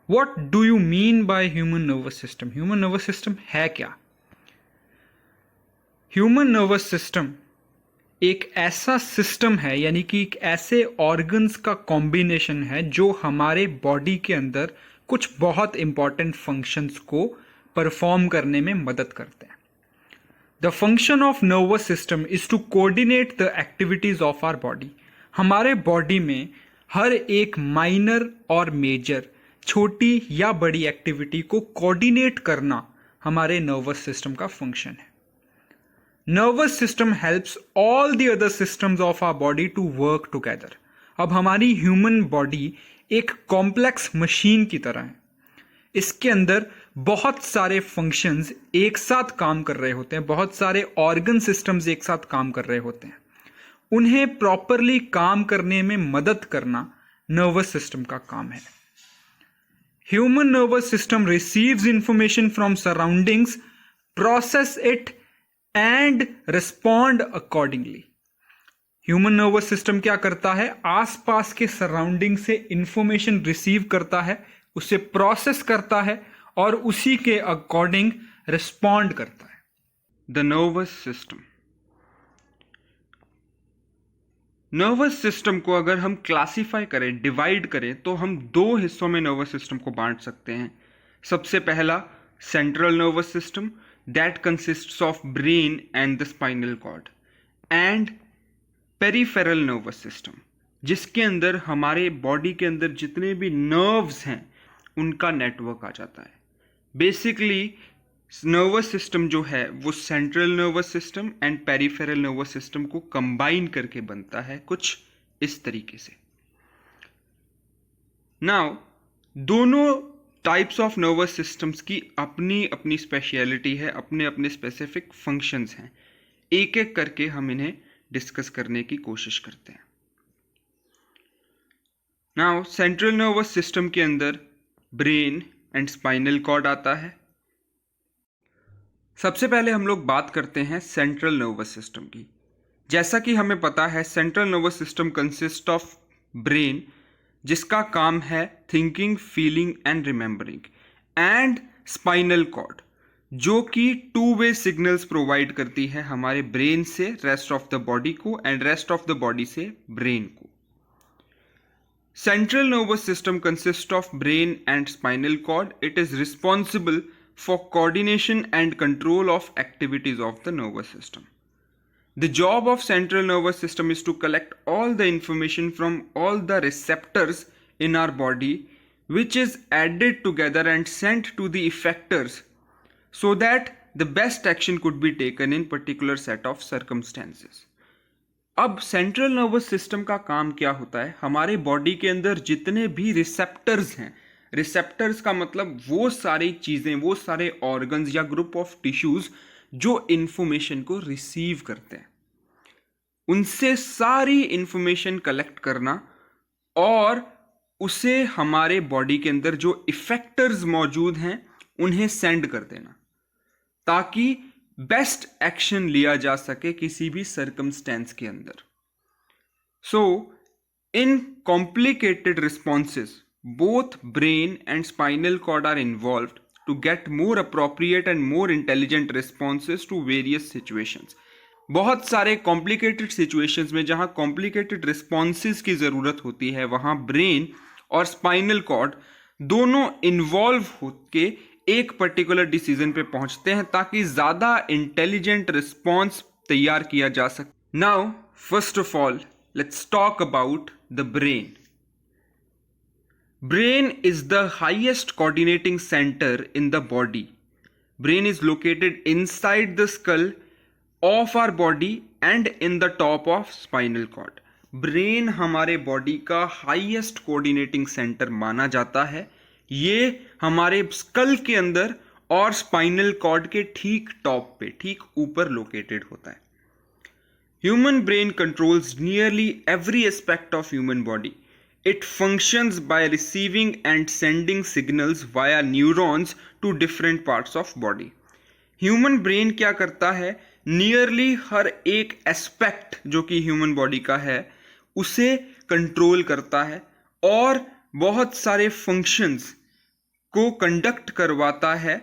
What do you mean by human nervous system? Human nervous system है क्या? Human nervous system एक ऐसा system है, यानी कि एक ऐसे ऑर्गन्स का कॉम्बिनेशन है जो हमारे बॉडी के अंदर कुछ बहुत इंपॉर्टेंट फंक्शंस को परफॉर्म करने में मदद करते हैं. The function of nervous system is to coordinate the activities of our body. हमारे बॉडी में हर एक माइनर और मेजर, छोटी या बड़ी एक्टिविटी को कोऑर्डिनेट करना हमारे नर्वस सिस्टम का फंक्शन है. Nervous system helps all the other systems of our body to work together. अब हमारी ह्यूमन बॉडी एक कॉम्प्लेक्स मशीन की तरह है. इसके अंदर बहुत सारे फंक्शंस एक साथ काम कर रहे होते हैं, बहुत सारे ऑर्गन सिस्टम्स एक साथ काम कर रहे होते हैं. उन्हें प्रॉपरली काम करने में मदद करना नर्वस सिस्टम का काम है. Human nervous system receives information from surroundings, process it and respond accordingly. Human nervous system क्या करता है? आसपास के सराउंडिंग से इंफॉर्मेशन रिसीव करता है, उसे प्रोसेस करता है और उसी के अकॉर्डिंग रिस्पॉन्ड करता है. The nervous system. Nervous system को अगर हम क्लासिफाई करें, डिवाइड करें, तो हम दो हिस्सों में नर्वस सिस्टम को बांट सकते हैं. सबसे पहला central nervous system, that consists of brain and the spinal cord, and peripheral nervous system, जिसके अंदर हमारे बॉडी के अंदर जितने भी नर्व्स हैं उनका नेटवर्क आ जाता है. बेसिकली नर्वस सिस्टम जो है वो central nervous system and peripheral nervous system को कंबाइन करके बनता है, कुछ इस तरीके से. नाउ दोनों टाइप्स ऑफ नर्वस सिस्टम्स की अपनी अपनी स्पेशलिटी है, अपने अपने स्पेसिफिक फंक्शंस हैं. एक एक करके हम इन्हें डिस्कस करने की कोशिश करते हैं. नाउ सेंट्रल नर्वस सिस्टम के अंदर ब्रेन एंड स्पाइनल कॉर्ड आता है. सबसे पहले हम लोग बात करते हैं सेंट्रल नर्वस सिस्टम की. जैसा कि हमें पता है central nervous system consist of brain, जिसका काम है thinking, feeling and remembering, and spinal cord जो कि टू वे सिग्नल्स प्रोवाइड करती है हमारे ब्रेन से रेस्ट ऑफ द बॉडी को and rest of the body से ब्रेन को. Central nervous system consist of brain and spinal cord. It is responsible for coordination and control of activities of the nervous system. The job of central nervous system is to collect all the information from all the receptors in our body, which is added together and sent to the effectors so that the best action could be taken in particular set of circumstances. अब central nervous system का काम क्या होता है? हमारे body के अंदर जितने भी रिसेप्टर्स हैं, रिसेप्टर्स का मतलब वो सारी चीजें, वो सारे ऑर्गन्स या ग्रुप ऑफ टिश्यूज जो इंफॉर्मेशन को रिसीव करते हैं, उनसे सारी इंफॉर्मेशन कलेक्ट करना और उसे हमारे बॉडी के अंदर जो इफेक्टर्स मौजूद हैं उन्हें सेंड कर देना, ताकि बेस्ट एक्शन लिया जा सके किसी भी सर्कमस्टेंस के अंदर. So in complicated responses both brain and spinal cord are involved to get more appropriate and more intelligent responses to various situations. बहुत सारे complicated situations में जहां complicated responses की ज़रूरत होती है, वहां brain और spinal cord दोनों involve होके एक particular decision पे पहुंचते हैं ताकि ज़्यादा intelligent response तैयार किया जा सके. Now, first of all, let's talk about the brain. Brain is the highest coordinating center in the body. Brain is located inside the skull of our body and in the top of spinal cord. Brain हमारे body का highest coordinating centre माना जाता है. ये हमारे school के अंदर और स्पाइनल कॉर्ड के ठीक टॉप पे, ठीक ऊपर लोकेटेड होता है. Human brain controls nearly every aspect of human body. It functions by receiving and sending signals via neurons to different parts of body. Human brain क्या करता है? Nearly हर एक एस्पेक्ट जो कि ह्यूमन बॉडी का है उसे कंट्रोल करता है और बहुत सारे फंक्शंस को कंडक्ट करवाता है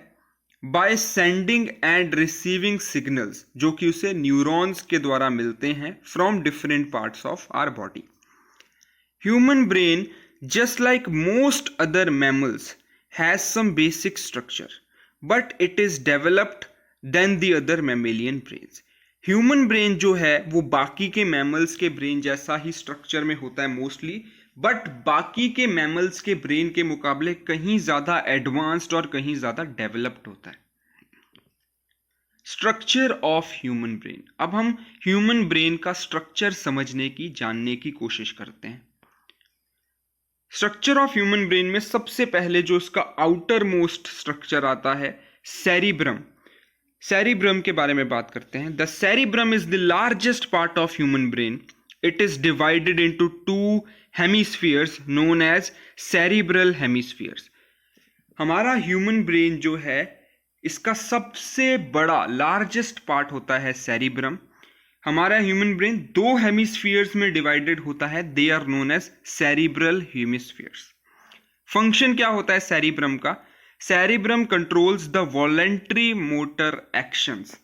by sending and receiving signals, जो कि उसे न्यूरॉन्स के द्वारा मिलते हैं from different parts of our body. Human brain, just like most other mammals, has some basic structure, but it is developed than the other mammalian brains. Human brain जो है वो बाकी के मैमल्स के ब्रेन जैसा ही स्ट्रक्चर में होता है मोस्टली, बट बाकी के मैमल्स के ब्रेन के मुकाबले कहीं ज्यादा एडवांस्ड और कहीं ज्यादा डेवलप्ड होता है. Structure of human brain. अब हम ह्यूमन ब्रेन का स्ट्रक्चर समझने की, जानने की कोशिश करते हैं. स्ट्रक्चर ऑफ ह्यूमन ब्रेन में सबसे पहले जो इसका आउटर मोस्ट स्ट्रक्चर आता है, सेरिब्रम. सेरिब्रम के बारे में बात करते हैं. The cerebrum is the largest part of human brain. It is divided into 2 hemispheres known as cerebral hemispheres. हमारा ह्यूमन ब्रेन जो है इसका सबसे बड़ा लार्जेस्ट पार्ट होता है सेरिब्रम. हमारा ह्यूमन ब्रेन 2 हेमिस्फीयर्स में डिवाइडेड होता है. They are known as cerebral hemispheres. Function क्या होता है सेरिब्रम का? Cerebrum controls the voluntary motor actions.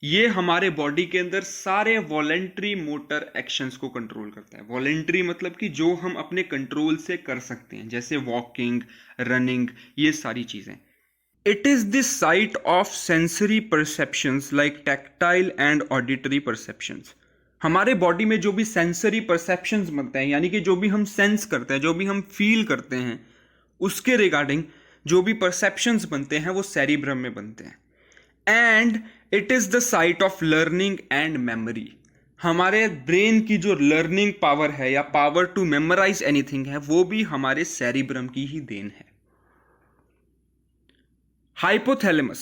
ये हमारे बॉडी के अंदर सारे वॉलेंट्री मोटर एक्शंस को कंट्रोल करता है. वॉलेंट्री मतलब कि जो हम अपने कंट्रोल से कर सकते हैं, जैसे वॉकिंग, रनिंग, ये सारी चीजें. It is the site of sensory perceptions like tactile and auditory perceptions. हमारे बॉडी में जो भी सेंसरी परसेप्शंस बनते हैं, यानी कि जो भी हम सेंस करते हैं, जो भी हम फील करते हैं, उसके रिगार्डिंग जो भी परसेप्शंस बनते हैं वो सेरिब्रम में बनते हैं. And it is the site of learning and memory. हमारे ब्रेन की जो लर्निंग पावर है या पावर टू मेमोराइज एनीथिंग है, वो भी हमारे सेरिब्रम की ही देन है. Hypothalamus.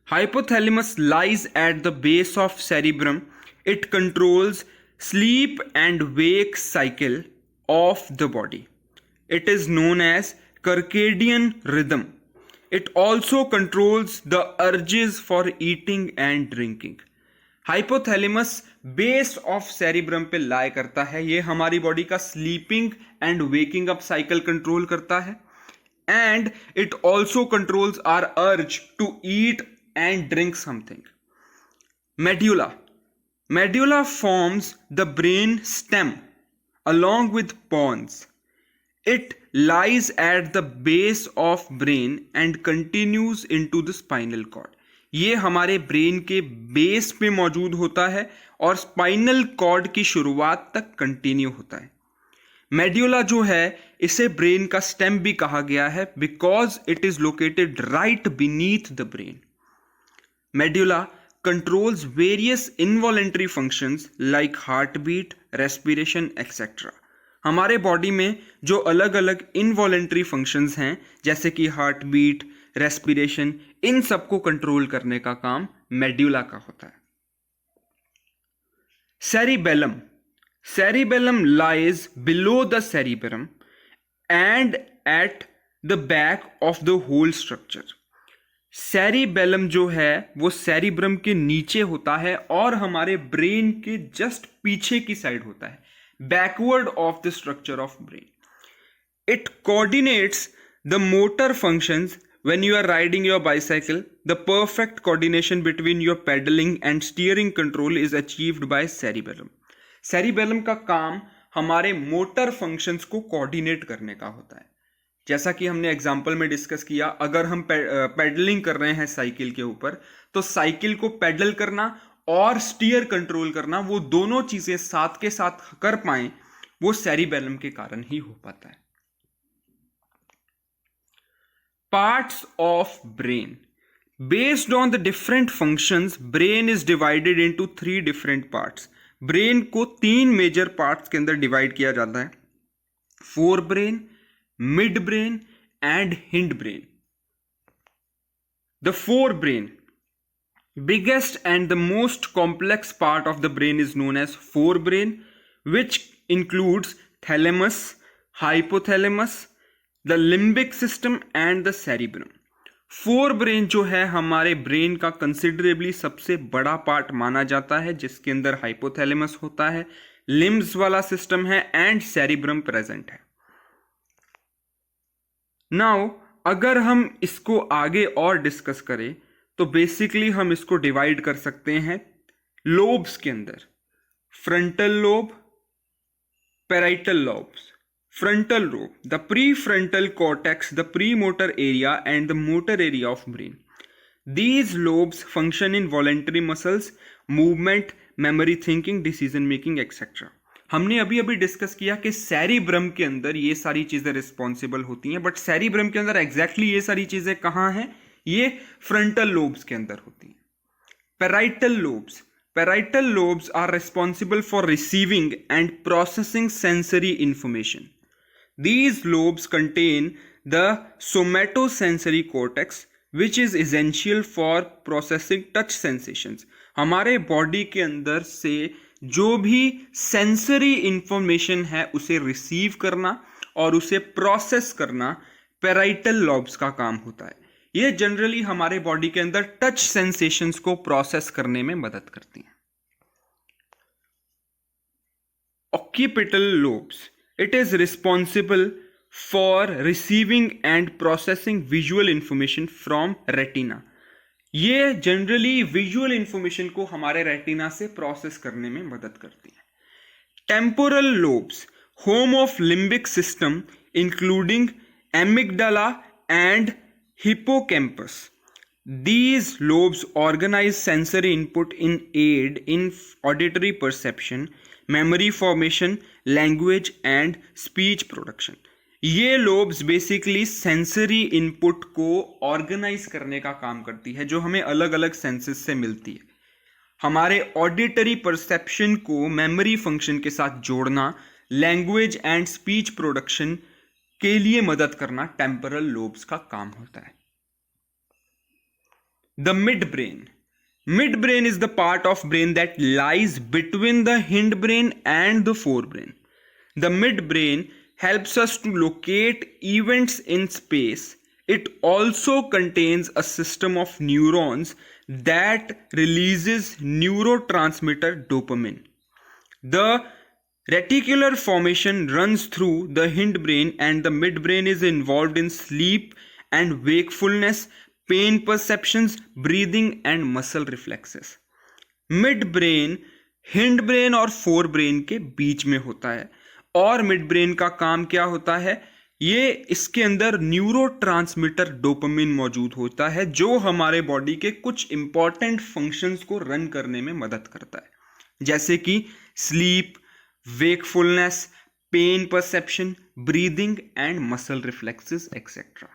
Hypothalamus lies at the base of cerebrum. It controls sleep and wake cycle of the body. It is known as circadian rhythm. It also controls the urges for eating and drinking. Hypothalamus base of cerebrum पे लाई करता है. ये हमारी body का sleeping and waking up cycle control करता है. And it also controls our urge to eat and drink something. Medulla. Medulla forms the brain stem along with pons. It lies at the base of brain and continues into the spinal cord. ये हमारे brain के base पे मौजूद होता है और spinal cord की शुरुआत तक कंटिन्यू होता है. मेड्यूला जो है इसे ब्रेन का स्टेम भी कहा गया है because it is located right beneath the brain. Medulla controls various involuntary functions like heart beat, respiration etcetera. हमारे बॉडी में जो अलग अलग इनवॉलेंट्री फंक्शंस हैं जैसे कि हार्ट बीट, रेस्पिरेशन, इन सबको कंट्रोल करने का काम मेड्यूला का होता है. Cerebellum. Cerebellum lies below the cerebrum and at the back of the whole structure. Cerebellum जो है वो cerebrum के नीचे होता है और हमारे ब्रेन के जस्ट पीछे की साइड होता है, backward of the structure of brain. It coordinates the motor functions when you are riding your bicycle. The perfect coordination between your pedaling and steering control is achieved by cerebellum. Cerebellum का काम हमारे motor functions को coordinate करने का होता है. जैसा कि हमने एग्जांपल में डिस्कस किया, अगर हम पेडलिंग कर रहे हैं साइकिल के ऊपर, तो साइकिल को पेडल करना और स्टीयर कंट्रोल करना, वो दोनों चीजें साथ के साथ कर पाएं, वो सेरिबेलम के कारण ही हो पाता है. Parts of brain. Based on the different functions, brain is divided into 3 different parts. Brain को 3 मेजर पार्ट्स के अंदर डिवाइड किया जाता है: fore brain, mid brain and hind brain. The fore brain, biggest and the most complex part of the brain, is known as forebrain, which includes thalamus, hypothalamus, the limbic system and the cerebrum. Fore brain जो है हमारे brain का considerably सबसे बड़ा part माना जाता है, जिसके अंदर हाइपोथैलेमस होता है, लिम्स वाला सिस्टम है एंड सेरिब्रम प्रेजेंट है. नाउ अगर हम इसको आगे और डिस्कस करें तो बेसिकली हम इसको डिवाइड कर सकते हैं लोब्स के अंदर, frontal lobe, parietal lobes. Frontal lobe, the prefrontal cortex, the premotor area and the motor area of brain. These lobes function in voluntary muscles, movement, memory, thinking, decision making, etc. हमने अभी अभी discuss किया कि cerebrum के अंदर ये सारी चीजें रिस्पॉन्सिबल होती हैं, बट सेरिब्रम के अंदर एग्जैक्टली ये सारी चीजें कहाँ हैं? ये फ्रंटल लोब्स के अंदर होती हैं. Parietal lobes, parietal lobes are responsible for receiving and processing sensory information. These lobes contain the somatosensory cortex, which is essential for processing touch sensations. हमारे बॉडी के अंदर से जो भी सेंसरी इंफॉर्मेशन है उसे रिसीव करना और उसे प्रोसेस करना पैराइटल लॉब्स का काम होता है. ये जनरली हमारे बॉडी के अंदर टच सेंसेशंस को प्रोसेस करने में मदद करती हैं. Occipital lobes, it is responsible for receiving and processing visual information from retina. ये जनरली विजुअल इंफॉर्मेशन को हमारे रेटिना से प्रोसेस करने में मदद करती है. Temporal lobes, home of limbic system including amygdala and hippocampus. These lobes organize sensory input in aid in auditory perception, memory formation, language and speech production. ये lobes basically sensory input को organize करने का काम करती है जो हमें अलग अलग senses से मिलती है. हमारे auditory perception को memory function के साथ जोड़ना, language and speech production के लिए मदद करना टेम्पोरल लोब्स का काम होता है. The mid brain, mid brain is the part of brain that lies between the hind brain and the fore brain. The mid brain helps us to locate events in space. It also contains a system of neurons that releases neurotransmitter dopamine. The reticular formation runs through the hindbrain and the midbrain is involved in sleep and wakefulness, pain perceptions, breathing and muscle reflexes. Midbrain hindbrain और forebrain के बीच में होता है और midbrain का काम क्या होता है? ये इसके अंदर न्यूरोट्रांसमीटर डोपामिन मौजूद होता है जो हमारे बॉडी के कुछ इंपॉर्टेंट फंक्शंस को रन करने में मदद करता है, जैसे कि sleep, wakefulness, pain perception, breathing and muscle reflexes, etc.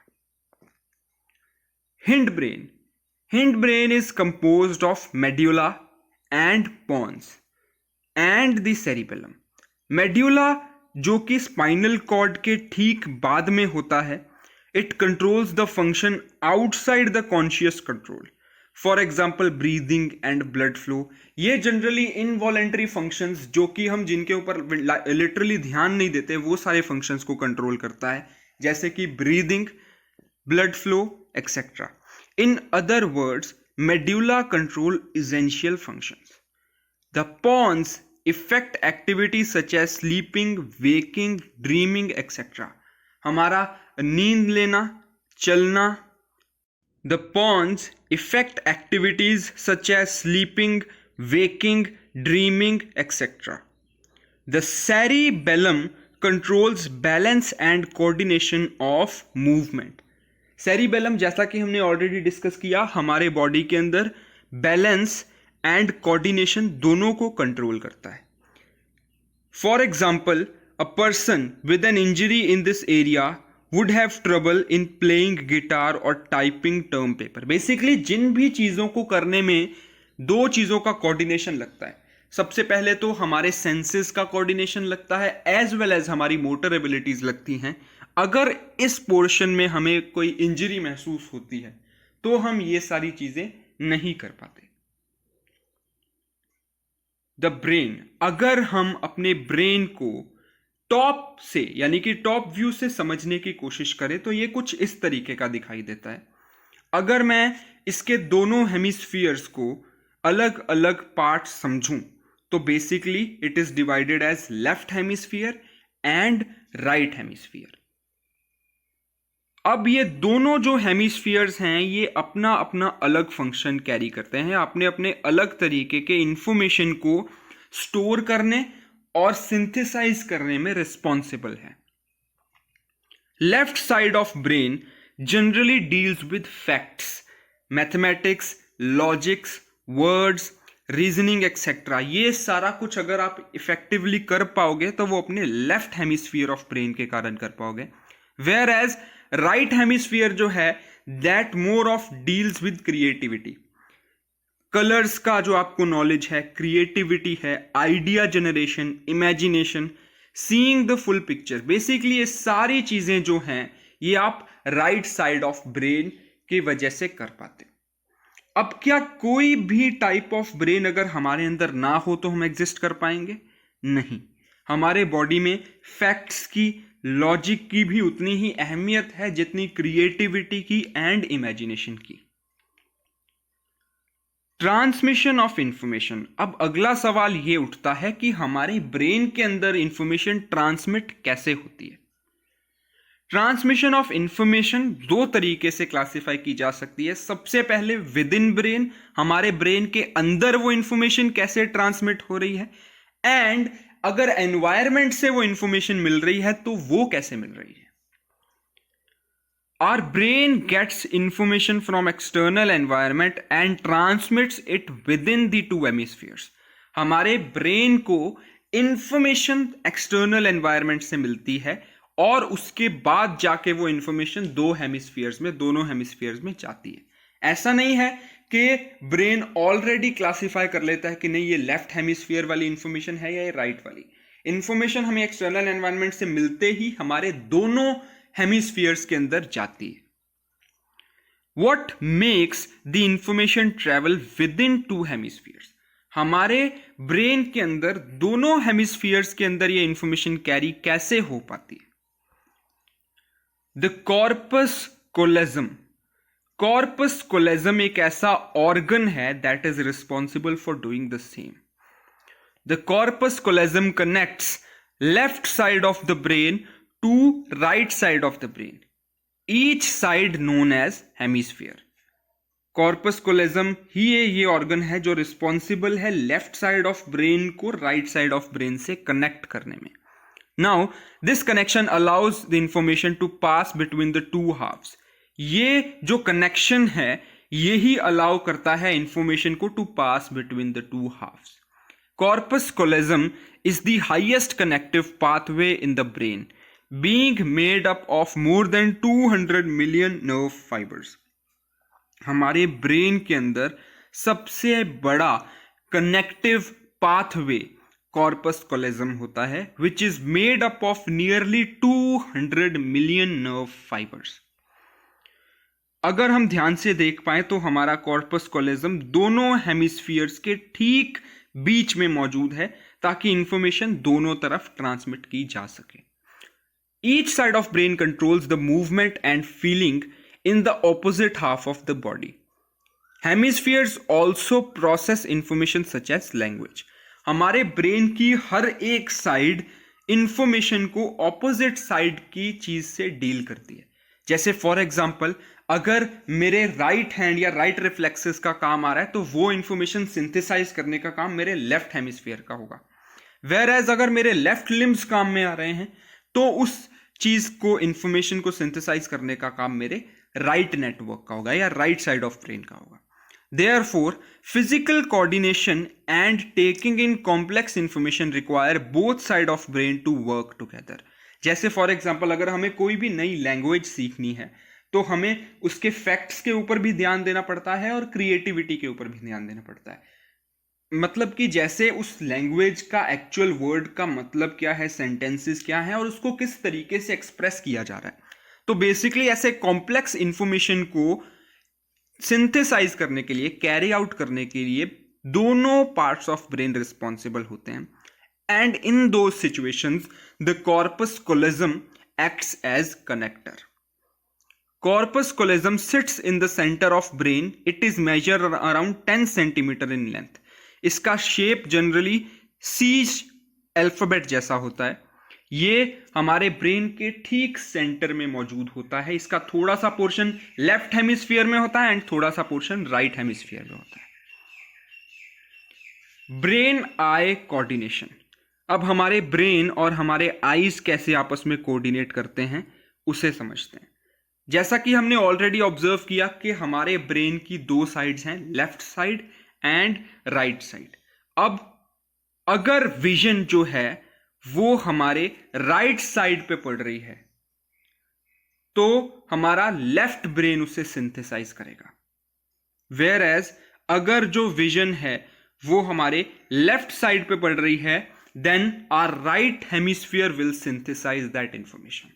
Hindbrain. Hindbrain is composed of medulla and pons and the cerebellum. Medulla जो कि स्पाइनल कॉर्ड के ठीक बाद में होता है, it controls the function outside the conscious control. For example breathing and blood flow. ये generally involuntary functions जो कि हम जिनके ऊपर लिटरली ध्यान नहीं देते वो सारे फंक्शंस को कंट्रोल करता है, जैसे कि breathing, blood flow etcetera. In other words medulla control essential functions. The pons effect activity such as sleeping, waking, dreaming etcetera. हमारा नींद लेना, चलना. The pons affect activities such as sleeping, waking, dreaming, etc. The cerebellum controls balance and coordination of movement. Cerebellum जैसा कि हमने already discuss किया हमारे body के अंदर बैलेंस एंड कोऑर्डिनेशन दोनों को कंट्रोल करता है. For example, a person with an injury in this area would have trouble in playing guitar or typing term paper. Basically जिन भी चीज़ों को करने में दो चीज़ों का कोऑर्डिनेशन लगता है. सबसे पहले तो हमारे सेंसेस का कोऑर्डिनेशन लगता है एज वेल एज हमारी मोटर एबिलिटीज लगती हैं. अगर इस पोर्शन में हमें कोई इंजरी महसूस होती है तो हम ये सारी चीज़ें नहीं कर पाते. द ब्रेन, अगर हम अपने ब्रेन को टॉप से यानी कि टॉप व्यू से समझने की कोशिश करें तो ये कुछ इस तरीके का दिखाई देता है. अगर मैं इसके दोनों हेमिस्फीयर्स को अलग अलग पार्ट समझूं तो basically it is divided as left hemisphere and right hemisphere. अब ये दोनों जो हेमिस्फीयर्स हैं ये अपना अपना अलग फंक्शन कैरी करते हैं, अपने अपने अलग तरीके के इंफॉर्मेशन को स्टोर करने और सिंथेसाइज करने में रिस्पॉन्सिबल है। Left side of brain generally deals with facts, mathematics, logics, words, reasoning etcetera. ये सारा कुछ अगर आप इफेक्टिवली कर पाओगे तो वो अपने लेफ्ट हेमिस्फीयर ऑफ ब्रेन के कारण कर पाओगे। वेयर एज राइट हेमिस्फीयर जो है that more of deals with creativity, colours का जो आपको नॉलेज है, क्रिएटिविटी है, idea generation, imagination, seeing the full picture. Basically ये सारी चीजें जो हैं ये आप राइट साइड ऑफ ब्रेन की वजह से कर पाते। अब क्या कोई भी टाइप ऑफ ब्रेन अगर हमारे अंदर ना हो तो हम एग्जिस्ट कर पाएंगे? नहीं। हमारे बॉडी में फैक्ट्स की, लॉजिक की भी उतनी ही अहमियत है जितनी क्रिएटिविटी की एंड इमेजिनेशन की। Transmission of information. अब अगला सवाल यह उठता है कि हमारे ब्रेन के अंदर इंफॉर्मेशन ट्रांसमिट कैसे होती है। ट्रांसमिशन ऑफ इंफॉर्मेशन दो तरीके से क्लासिफाई की जा सकती है। सबसे पहले विद इन ब्रेन, हमारे ब्रेन के अंदर वो इंफॉर्मेशन कैसे ट्रांसमिट हो रही है, एंड अगर एनवायरमेंट से वो इंफॉर्मेशन मिल रही है तो वो कैसे मिल रही है। Our brain gets information from external environment and transmits it within the two hemispheres. हमारे ब्रेन को इंफॉर्मेशन एक्सटर्नल एनवायरनमेंट से मिलती है और उसके बाद जाके वो इंफॉर्मेशन दो हेमिस्फीयर्स में, दोनों हेमिस्फीयर्स में जाती है। ऐसा नहीं है कि ब्रेन ऑलरेडी क्लासिफाई कर लेता है कि नहीं ये लेफ्ट हेमिस्फीयर वाली इंफॉर्मेशन है या ये राइट वाली। इंफॉर्मेशन हमें एक्सटर्नल एनवायरनमेंट से मिलते ही हमारे दोनों हेमिस्फीयर्स के अंदर जाती है। What makes the information travel within two hemispheres? हमारे ब्रेन के अंदर दोनों हेमिस्फीयर्स के अंदर ये इंफॉर्मेशन कैरी कैसे हो पाती है? The corpus callosum. Corpus callosum एक ऐसा ऑर्गन है that is responsible for doing the same. The corpus callosum connects left side of the brain to right side of the brain, each side known as hemisphere. Corpus callosum ही ये organ है जो responsible है left side of brain को right side of brain से connect करने में। Now this connection allows the information to pass between the two halves. ये जो कनेक्शन है यही अलाउ करता है इंफॉर्मेशन को to pass between the two halves. Corpus callosum is the highest connective pathway in the brain, being made up of more than 200 million nerve fibers. हमारे brain के अंदर सबसे बड़ा कनेक्टिव पाथवे कॉर्पस कोलेजम होता है, which is made up of nearly 200 million nerve fibers. अगर हम ध्यान से देख पाए तो हमारा कॉर्पस कोलेजम दोनों हेमिस्फीयर्स के ठीक बीच में मौजूद है ताकि इंफॉर्मेशन दोनों तरफ ट्रांसमिट की जा सके। Each side of brain controls the movement and feeling in the opposite half of the body. Hemispheres also process information such as language. हमारे ब्रेन की हर एक साइड इंफॉर्मेशन को ऑपोजिट साइड की चीज से डील करती है। जैसे फॉर एग्जांपल अगर मेरे राइट हैंड या राइट रिफ्लेक्सेस का काम आ रहा है तो वो इंफॉर्मेशन सिंथेसाइज करने का काम मेरे लेफ्ट हेमिस्फीयर का होगा। वेयर एज अगर मेरे लेफ्ट लिम्स काम में आ रहे हैं तो उस चीज को, इंफॉर्मेशन को सिंथेसाइज करने का काम मेरे राइट नेटवर्क का होगा या राइट साइड ऑफ ब्रेन का होगा। Therefore, physical coordination and taking in complex information require both side of brain to work together. जैसे फॉर एग्जाम्पल अगर हमें कोई भी नई लैंग्वेज सीखनी है तो हमें उसके फैक्ट्स के ऊपर भी ध्यान देना पड़ता है और क्रिएटिविटी के ऊपर भी ध्यान देना पड़ता है। मतलब कि जैसे उस लैंग्वेज का एक्चुअल वर्ड का मतलब क्या है, सेंटेंसेस क्या है और उसको किस तरीके से एक्सप्रेस किया जा रहा है। तो बेसिकली ऐसे कॉम्प्लेक्स इंफॉर्मेशन को सिंथेसाइज करने के लिए, कैरी आउट करने के लिए दोनों पार्ट्स ऑफ ब्रेन रिस्पॉन्सिबल होते हैं। And in those situations the corpus callosum acts as connector. Corpus callosum sits in the center of brain. It is major around 10 centimetre in length. इसका shape generally C alphabet जैसा होता है। ये हमारे brain के ठीक सेंटर में मौजूद होता है। इसका थोड़ा सा पोर्शन लेफ्ट हेमिस्फीयर में होता है एंड थोड़ा सा पोर्शन राइट हेमिस्फीयर में होता है। Brain eye coordination. अब हमारे ब्रेन और हमारे आईज कैसे आपस में कोऑर्डिनेट करते हैं उसे समझते हैं। जैसा कि हमने ऑलरेडी ऑब्जर्व किया कि हमारे ब्रेन की दो साइड्स हैं, left side and right side. अब अगर विजन जो है वो हमारे राइट साइड पे पड़ रही है तो हमारा लेफ्ट ब्रेन उसे सिंथेसाइज करेगा, वेयर एज अगर जो विजन है वो हमारे लेफ्ट साइड पे पड़ रही है then our right hemisphere will synthesise that information.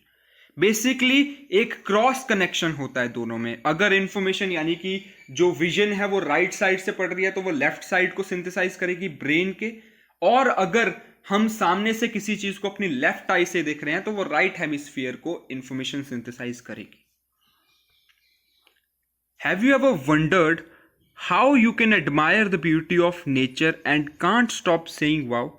Basically एक क्रॉस कनेक्शन होता है दोनों में। अगर इंफॉर्मेशन यानी कि जो विजन है वो राइट साइड से पड़ रही है तो वो लेफ्ट साइड को सिंथेसाइज करेगी ब्रेन के, और अगर हम सामने से किसी चीज को अपनी लेफ्ट आई से देख रहे हैं तो वो राइट हेमिस्फीयर को इंफॉर्मेशन सिंथेसाइज करेगी। Have you ever wondered how you can admire the beauty of nature and can't stop saying wow?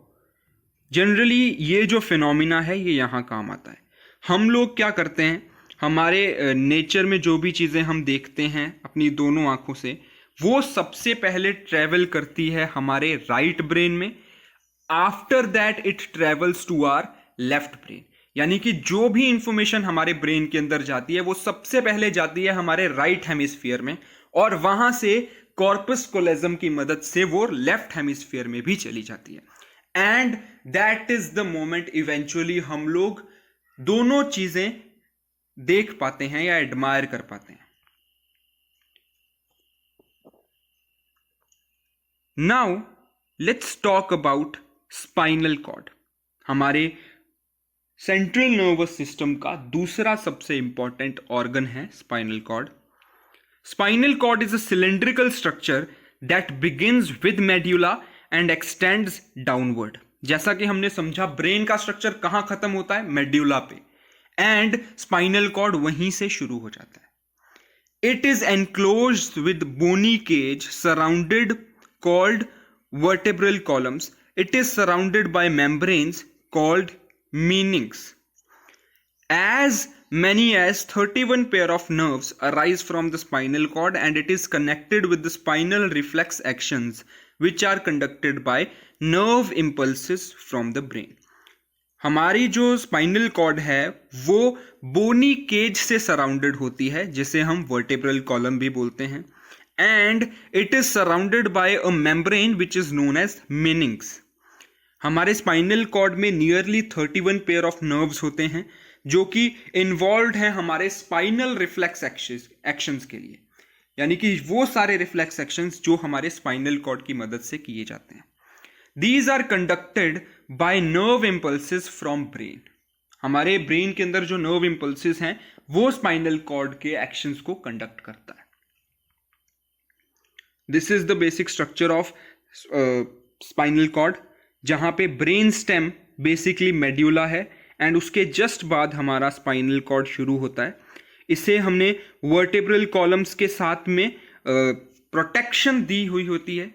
Generally ये जो फिनोमिना है ये यहां काम आता है। हम लोग क्या करते हैं, हमारे नेचर में जो भी चीजें हम देखते हैं अपनी दोनों आंखों से, वो सबसे पहले ट्रेवल करती है हमारे राइट ब्रेन में, after that it travels to our left brain. यानी कि जो भी इंफॉर्मेशन हमारे ब्रेन के अंदर जाती है वो सबसे पहले जाती है हमारे राइट हेमिस्फीयर में, और वहां से कॉर्पस कोलेजम की मदद से वो लेफ्ट हेमिस्फीयर में भी चली जाती है। And that is the moment eventually हम लोग दोनों चीजें देख पाते हैं या एडमायर कर पाते हैं। Now let's talk about spinal cord. हमारे सेंट्रल नर्वस सिस्टम का दूसरा सबसे इंपॉर्टेंट ऑर्गन है spinal cord. Spinal cord is a cylindrical structure that begins with medulla and extends downward. जैसा कि हमने समझा ब्रेन का स्ट्रक्चर कहां खत्म होता है, मेड्यूला पे, एंड स्पाइनल कॉर्ड वहीं से शुरू हो जाता है। It is enclosed with bony cage surrounded called vertebral columns. It is surrounded by membranes called meninges. As many as 31 pair of nerves arise from the spinal cord and it is connected with the spinal reflex actions which are conducted by nerve impulses from the brain. हमारी जो spinal cord है वो बोनी cage से surrounded होती है जिसे हम vertebral column भी बोलते हैं, and it is surrounded by a membrane which is known as meninges. हमारे स्पाइनल कॉर्ड में नियरली 31 पेयर ऑफ नर्व्स होते हैं जो कि इन्वॉल्व हैं हमारे स्पाइनल रिफ्लेक्स एक्शंस के लिए, यानी कि वो सारे रिफ्लेक्स एक्शंस जो हमारे स्पाइनल कॉर्ड की मदद से किए जाते हैं। These are conducted by nerve impulses from brain. हमारे ब्रेन के अंदर जो नर्व इम्पल्सेस हैं वो स्पाइनल कॉर्ड के एक्शंस को कंडक्ट करता है। This is the basic structure of spinal cord, जहां पे ब्रेन स्टेम बेसिकली मेड्यूला है एंड उसके जस्ट बाद हमारा स्पाइनल कॉर्ड शुरू होता है। इसे हमने वर्टेब्रल कॉलम्स के साथ में प्रोटेक्शन दी हुई होती है